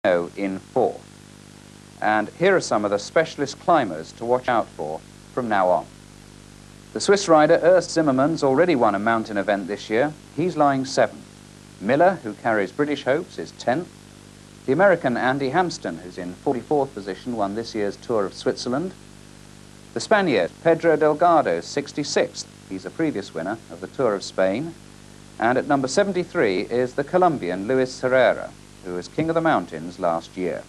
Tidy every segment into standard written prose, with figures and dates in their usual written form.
Hinault in fourth. And here are some of the specialist climbers to watch out for from now on. The Swiss rider Urs Zimmermann's already won a mountain event this year. He's lying 7th. Miller, who carries British hopes, is 10th. The American Andy Hampston, who's in 44th position, won this year's Tour of Switzerland. The Spaniard Pedro Delgado is 66th. He's a previous winner of the Tour of Spain. And at number 73 is the Colombian Luis Herrera, who was King of the Mountains last year.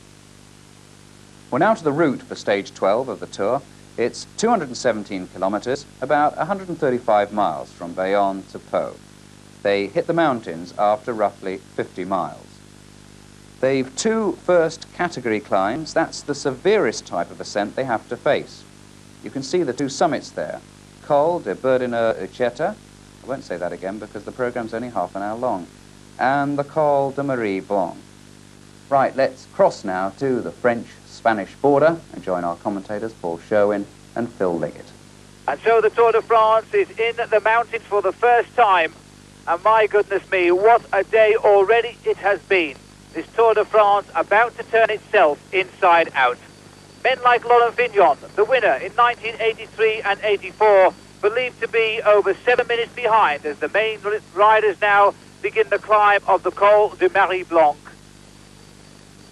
We're now to the route for stage 12 of the Tour. It's 217 kilometres, about 135 miles from Bayonne to Pau. They hit the mountains after roughly 50 miles. They've 2 first category climbs. That's the severest type of ascent they have to face. You can see the 2 summits there. Col de Bernard Hinault, I won't say that again because the programme's only half an hour long, and the Col de Marie Blanc. Right, let's cross now to the French-Spanish border and join our commentators Paul Sherwin and Phil Liggett. And so the Tour de France is in the mountains for the first time, and my goodness me, what a day already it has been. This Tour de France about to turn itself inside out. Men like Laurent Fignon, the winner in 1983 and 84, believed to be over 7 minutes behind as the main riders now begin the climb of the Col de Marie Blanc.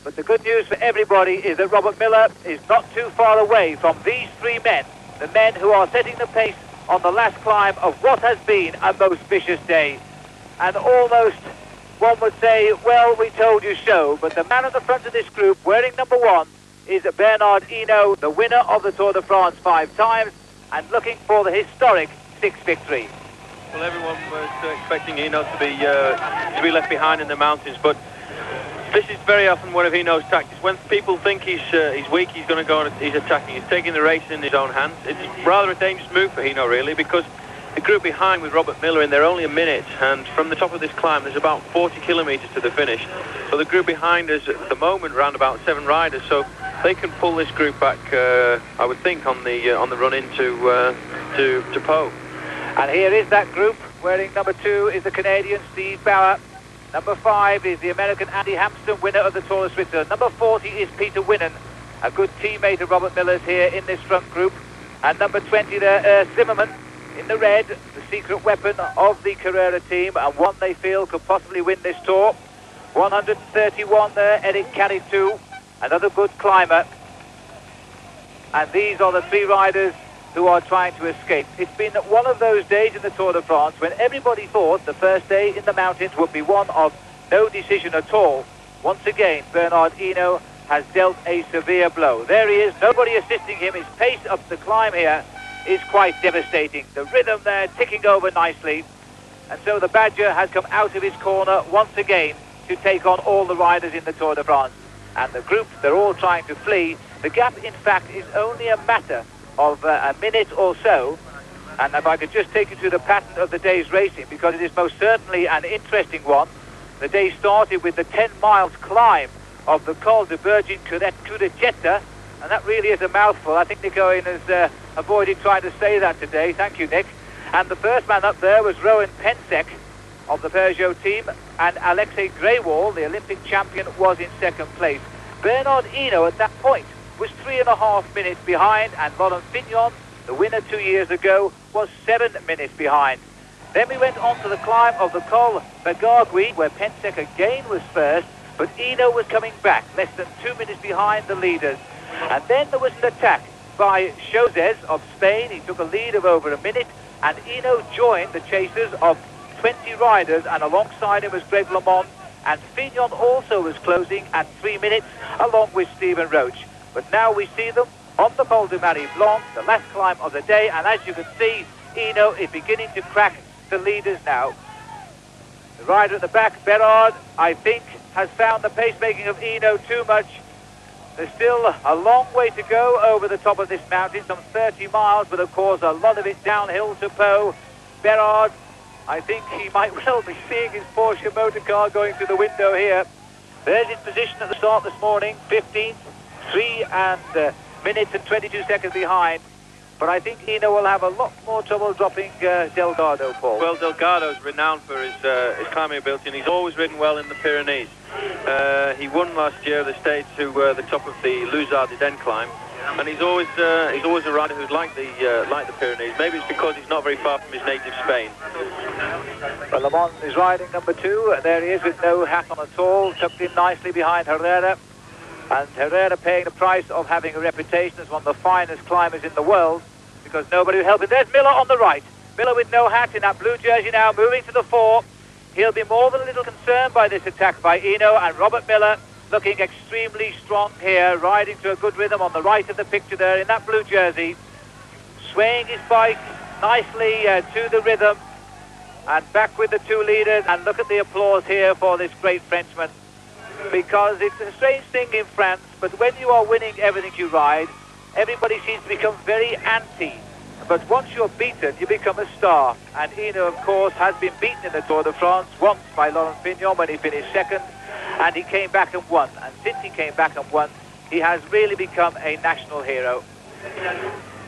But the good news for everybody is that Robert Miller is not too far away from these 3 men, the men who are setting the pace on the last climb of what has been a most vicious day. And almost one would say, well, we told you so, but the man at the front of this group, wearing number 1, is Bernard Hinault, the winner of the Tour de France 5 times, and looking for the historic 6th victory. Well, everyone was expecting Hinault to be left behind in the mountains, but this is very often one of Hinault's tactics. When people think he's weak, he's going to go and he's attacking. He's taking the race in his own hands. It's rather a dangerous move for Hinault, really, because the group behind with Robert Miller in there only a minute, and from the top of this climb there's about 40 kilometres to the finish. So the group behind is at the moment around about 7 riders, so they can pull this group back, I would think, on the run into to Pau. And here is that group. Wearing number 2 is the Canadian Steve Bauer. Number 5 is the American Andy Hampston, winner of the Tour of Switzerland. Number 40 is Peter Winnen, a good teammate of Robert Miller's here in this front group. And number 20 there, Zimmermann, in the red, the secret weapon of the Carrera team, and one they feel could possibly win this Tour. 131 there, Eric Caritou, another good climber. And these are the 3 riders who are trying to escape. It's been one of those days in the Tour de France when everybody thought the first day in the mountains would be one of no decision at all. Once again, Bernard Hinault has dealt a severe blow. There he is, nobody assisting him. His pace up the climb here is quite devastating. The rhythm there ticking over nicely. And so the Badger has come out of his corner once again to take on all the riders in the Tour de France. And the group, they're all trying to flee. The gap, in fact, is only a matter of a minute or so. And if I could just take you to the pattern of the day's racing, because it is most certainly an interesting one. The day started with the 10 miles climb of the Col de Virgin Cudejeta, and that really is a mouthful. I think Nico has avoided trying to say that today. Thank you, Nick. And the first man up there was Rowan Pensek of the Peugeot team, and Alexei Greywall, the Olympic champion, was in 2nd place. Bernard Hinault at that point was 3.5 minutes behind, and Laurent Fignon, the winner 2 years ago, was 7 minutes behind. Then we went on to the climb of the Col Bagagui, where Pensek again was first, but Hinault was coming back, less than 2 minutes behind the leaders. And then there was an attack by Josés of Spain. He took a lead of over a minute, and Hinault joined the chasers of 20 riders, and alongside him was Greg LeMond, and Fignon also was closing at 3 minutes, along with Stephen Roach. But now we see them on the Col de Marie Blanc, the last climb of the day, and as you can see, Hinault is beginning to crack the leaders now. The rider at the back, Bernard, I think, has found the pacemaking of Hinault too much. There's still a long way to go over the top of this mountain, some 30 miles, but of course a lot of it downhill to Pau. Bernard, I think he might well be seeing his Porsche motor car going through the window here. There's his position at the start this morning, 15th. 3 minutes and 22 seconds behind. But I think Hinault will have a lot more trouble dropping Delgado, Paul. Well, Delgado's renowned for his climbing ability, and he's always ridden well in the Pyrenees. He won last year the stage to the top of the Luzard Den climb, and he's always a rider who's like the Pyrenees. Maybe it's because he's not very far from his native Spain. Well, Le Mans is riding number 2. There he is with no hat on at all, tucked in nicely behind Herrera. And Herrera paying the price of having a reputation as one of the finest climbers in the world, because nobody will help him. There's Miller on the right. Miller with no hat in that blue jersey now, moving to the fore. He'll be more than a little concerned by this attack by Hinault, and Robert Miller looking extremely strong here, riding to a good rhythm on the right of the picture there in that blue jersey, swaying his bike nicely to the rhythm, and back with the 2 leaders. And look at the applause here for this great Frenchman, because it's a strange thing in France, but when you are winning everything you ride, everybody seems to become very anti. But once you're beaten, you become a star. And Hinault, of course, has been beaten in the Tour de France once by Laurent Fignon when he finished second, and he came back and won. And since he came back and won, he has really become a national hero.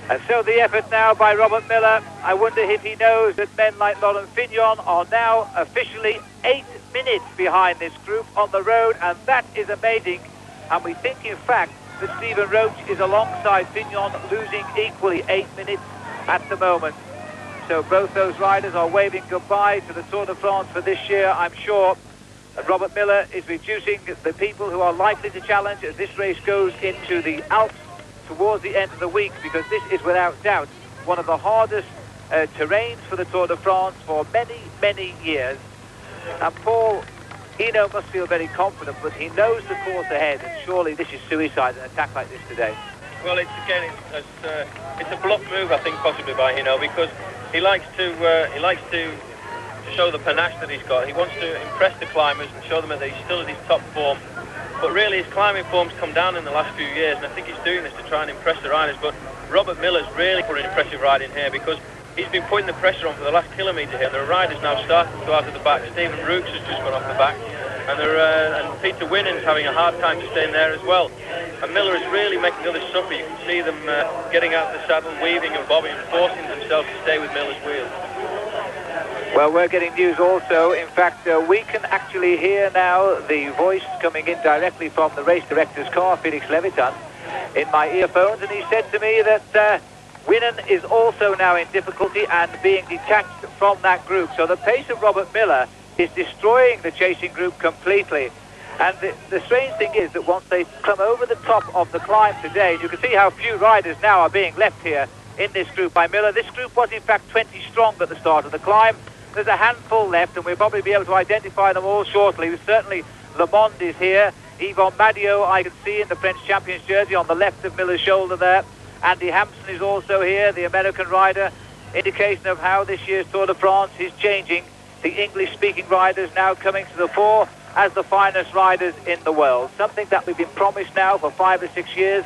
And so the effort now by Robert Miller. I wonder if he knows that men like Laurent Fignon are now officially 8 minutes behind this group on the road, and that is amazing. And we think, in fact, that Stephen Roach is alongside Fignon, losing equally 8 minutes at the moment. So both those riders are waving goodbye to the Tour de France for this year, I'm sure. And Robert Miller is reducing the people who are likely to challenge as this race goes into the Alps towards the end of the week, because this is without doubt one of the hardest terrains for the Tour de France for many, many years. And Paul, Hinault must feel very confident, but he knows the course ahead, and surely this is suicide, an attack like this today. Well, it's a bluff move, I think, possibly by Hinault, because he likes to show the panache that he's got. He wants to impress the climbers and show them that he's still at his top form. But really, his climbing form's come down in the last few years, and I think he's doing this to try and impress the riders. But Robert Miller's really put an impressive ride in here, because he's been putting the pressure on for the last kilometre here. There are riders now starting to go out of the back. Stephen Roux has just gone off the back, and Peter Winnen's having a hard time to stay in there as well. And Miller is really making others suffer. You can see them getting out of the saddle, weaving and bobbing, and forcing themselves to stay with Miller's wheels. Well, we're getting news also. In fact, we can actually hear now the voice coming in directly from the race director's car, Felix Levitan, in my earphones, and he said to me that Winnen is also now in difficulty and being detached from that group. So the pace of Robert Miller is destroying the chasing group completely. And the strange thing is that once they come over the top of the climb today, you can see how few riders now are being left here in this group by Miller. This group was in fact 20 strong at the start of the climb. There's a handful left, and we'll probably be able to identify them all shortly. Certainly Le Monde is here. Yvon Madio I can see in the French Champions jersey on the left of Miller's shoulder there. Andy Hampson is also here, the American rider. Indication of how this year's Tour de France is changing. The English-speaking riders now coming to the fore as the finest riders in the world. Something that we've been promised now for 5 or 6 years.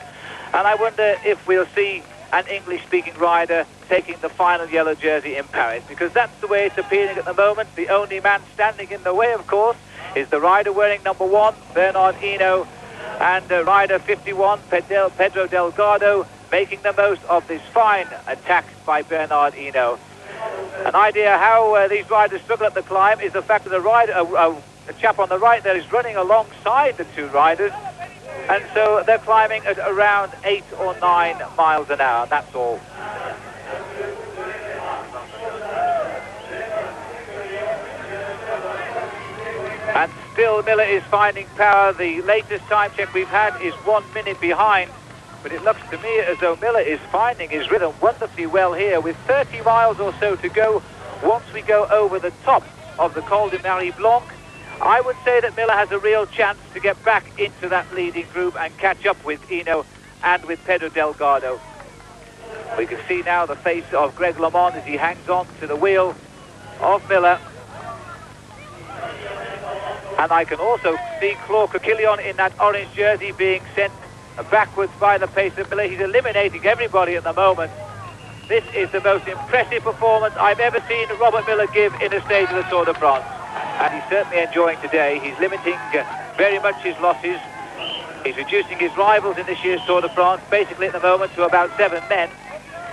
And I wonder if we'll see an English-speaking rider taking the final yellow jersey in Paris, because that's the way it's appearing at the moment. The only man standing in the way, of course, is the rider wearing number 1, Bernard Hinault, and rider 51, Pedro Delgado, making the most of this fine attack by Bernard Hinault. An idea how these riders struggle at the climb is the fact that the rider, a chap on the right there, is running alongside the 2 riders, and so they're climbing at around 8 or 9 miles an hour, that's all. And still Miller is finding power. The latest time check we've had is 1 minute behind, but it looks to me as though Miller is finding his rhythm wonderfully well here, with 30 miles or so to go once we go over the top of the Col de Marie Blanc. I would say that Miller has a real chance to get back into that leading group and catch up with Hinault and with Pedro Delgado. We can see now the face of Greg LeMond as he hangs on to the wheel of Miller. And I can also see Claude Coquillon in that orange jersey being sent backwards by the pace of Miller. He's eliminating everybody at the moment. This is the most impressive performance I've ever seen Robert Miller give in a stage of the Tour de France. And he's certainly enjoying today. He's limiting very much his losses. He's reducing his rivals in this year's Tour de France, basically at the moment, to about 7 men.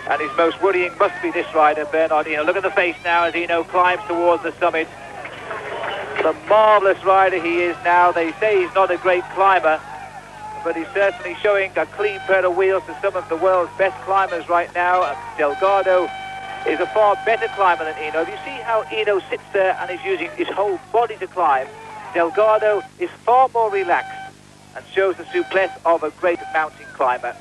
And his most worrying must be this rider, Bernard Hinault. Look at the face now as Hinault climbs towards the summit. The marvellous rider he is now. They say he's not a great climber, but he's certainly showing a clean pair of wheels to some of the world's best climbers right now. Delgado is a far better climber than Hinault. If you see how Hinault sits there and is using his whole body to climb, Delgado is far more relaxed and shows the souplesse of a great mountain climber.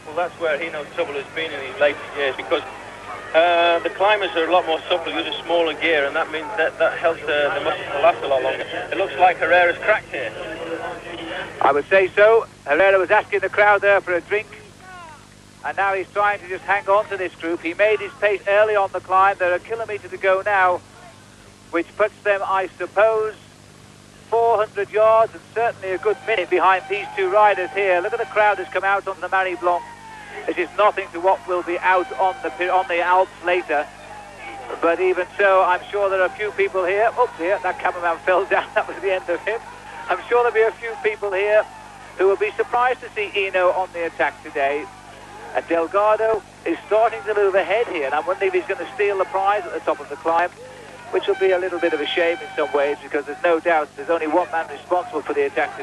Well, that's where Hinault's trouble has been in his later years, because the climbers are a lot more supple, use a smaller gear, and that means that helps the muscles to last a lot longer. It looks like Herrera's cracked here. I would say so. Herrera was asking the crowd there for a drink, and now he's trying to just hang on to this group. He made his pace early on the climb. There are a kilometre to go now, which puts them, I suppose, 400 yards and certainly a good minute behind these two riders here. Look at the crowd has come out on the Marie Blanc. This is nothing to what will be out on the Alps later. But even so, I'm sure there are a few people here. Oh, dear, that cameraman fell down. That was the end of him. I'm sure there'll be a few people here who will be surprised to see Hinault on the attack today. And Delgado is starting to move ahead here, and I'm wondering if he's going to steal the prize at the top of the climb, which will be a little bit of a shame in some ways, because there's no doubt there's only one man responsible for the attack today.